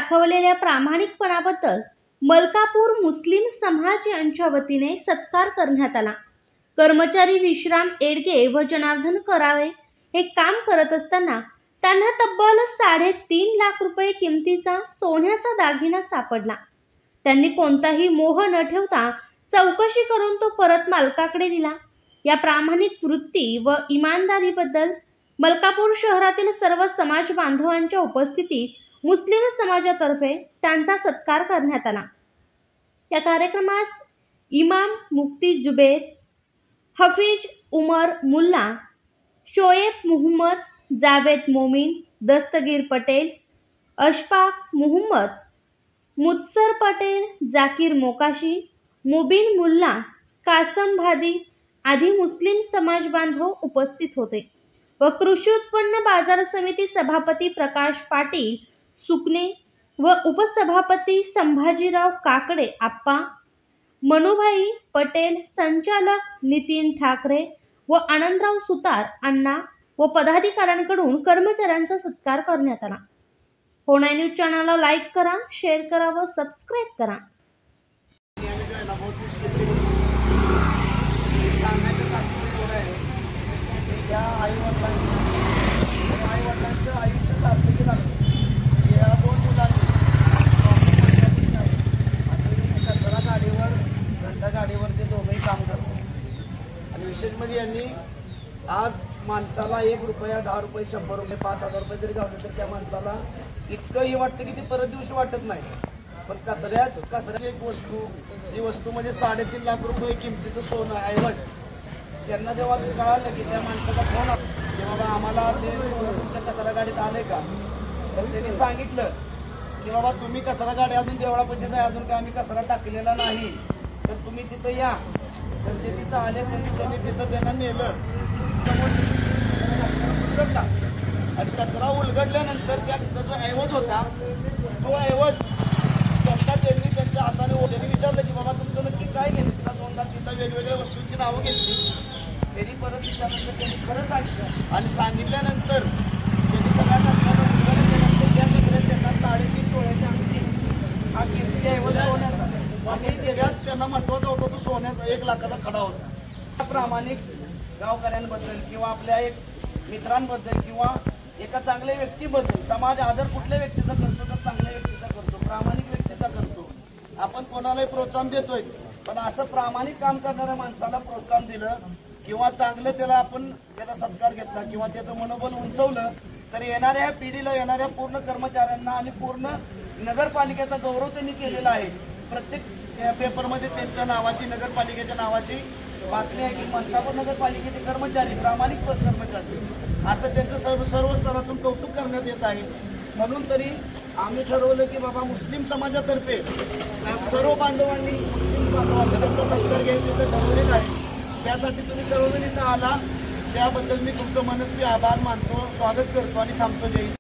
दाखवलेल्या प्रामाणिकपणाबद्दल मलकापूर मुस्लिम समाज यांच्या वतीने सत्कार करण्यात आला। कर्मचारी विश्राम एडगे व जनार्दन कराळे हे काम करत असताना त्यांना तब्बल 3.5 लाख रुपये किमतीचा सोन्याचा दागिना सापडला। त्यांनी कोणताही मोह न ठेवता चौकशी करून तो परत मालकाकडे दिला। या प्रामाणिक वृत्ती व इमानदारीबद्दल मलकापूर शहरातील सर्व समाज बांधवांच्या उपस्थितीत मुस्लिम समाजातर्फे त्यांचा सत्कार करण्यात आला। या कार्यक्रमास इमाम मुफ्ती जुबैर, हफीज उमर मुल्ला, शोएब मुहम्मद, जावेद मोमीन, दस्तगीर पटेल, अशफाक मुहम्मद, मुत्सर पटेल, जाकीर मोकाशी, मुबीन मुल्ला, कासम भादी आदी मुस्लिम समाज बांधव उपस्थित होते व कृषी उत्पन्न बाजार समिती सभापती प्रकाश पाटील सुकणे व उपसभापती संभाजीराव काकडे आप्पा, मनुभाई पटेल, संचालक नितीन ठाकरे व आनंदराव सुतार अण्णा व पदाधिकाऱ्यांकडून कर्मचाऱ्यांचा सत्कार करण्यात आला। होणाई न्यूज चॅनलला लाईक करा, शेअर करा व सबस्क्राईब करा। आई-वडिलांचं आयुष्य सार्थकी लागलं। या 2 मुलांनी कचरा गाडीवर, घंटा गाडीवर ते दोघंही काम करतात आणि विशेष म्हणजे यांनी आज माणसाला 1 रुपया, 10 रुपये, 100 रुपये, 5,000 रुपये जरी गावले तर त्या माणसाला इतकंही वाटतं की ती परत दिवशी वाटत नाही। पण कचऱ्यात एक वस्तू, जी वस्तू म्हणजे 3.5 लाख रुपये किमतीचं सोनं ऐवज त्यांना जेव्हा कळालं की त्या माणसाचा फोन आला तेव्हा आम्हाला ते तुमच्या कचरा गाडीत आले का, तर त्यांनी सांगितलं की बाबा तुम्ही कचरा गाडी अजून देवळापाशीच आहे, अजून काय आम्ही कचरा टाकलेला नाही, तर तुम्ही तिथं या। तर ते तिथं आले, त्यांनी तिथं त्यांना नेलं उलगडला आणि कचरा उलगडल्यानंतर त्याचा जो ऐवज होता तो ऐवज स्वतः त्यांनी त्यांच्या हाताने विचारलं की बाबा तुमचं नक्की काय घेतलं। तिथं वेगवेगळ्या वस्तूंची नावं घेतली। त्यांनी परत विचारल्यानंतर त्यांनी खरं सांगितलं आणि सांगितल्यानंतर त्यांनी सगळ्यात त्यांना 3.5 तोळ्याच्या अंगठी हा किमती ऐवज सोन्याचा आणि त्याच्यात त्यांना महत्वाचा होता तो सोन्याचा 1 लाखाचा खडा होता। प्रामाणिक गावकऱ्यांबद्दल किंवा आपल्या एक मित्रांबद्दल किंवा एका चांगल्या व्यक्तीबद्दल समाज आदर कुठल्या व्यक्तीचा करतो तर चांगल्या व्यक्तीचा करतो, प्रामाणिक व्यक्तीचा करतो। आपण कोणालाही प्रोत्साहन देतोय, पण असं प्रामाणिक काम करणाऱ्या माणसाला प्रोत्साहन दिलं किंवा चांगलं त्याला सत्कार घेतला किंवा त्याचं मनोबल उंचवलं तर येणाऱ्या पिढीला, येणाऱ्या पूर्ण कर्मचाऱ्यांना आणि पूर्ण नगरपालिकेचा गौरव त्यांनी केलेला आहे। प्रत्येक पेपरमध्ये त्यांच्या नावाची, नगरपालिकेच्या नावाची बातमी आहे की मलकापूर नगरपालिकेचे कर्मचारी प्रामाणिक कर्मचारी असं त्यांचं सर्व स्तरातून कौतुक करण्यात येत आहे। म्हणून तरी आम्ही ठरवलं की बाबा मुस्लिम समाजातर्फे सर्व बांधवांनी मुस्लिम बांधवांचा त्यांचा सत्कार घ्यायचं तर ठरवलेलं आहे। त्यासाठी तुम्ही सर्वजण इथं आला त्याबद्दल मी तुमचं मनस्वी आभार मानतो, स्वागत करतो आणि थांबतो। जय हिंद।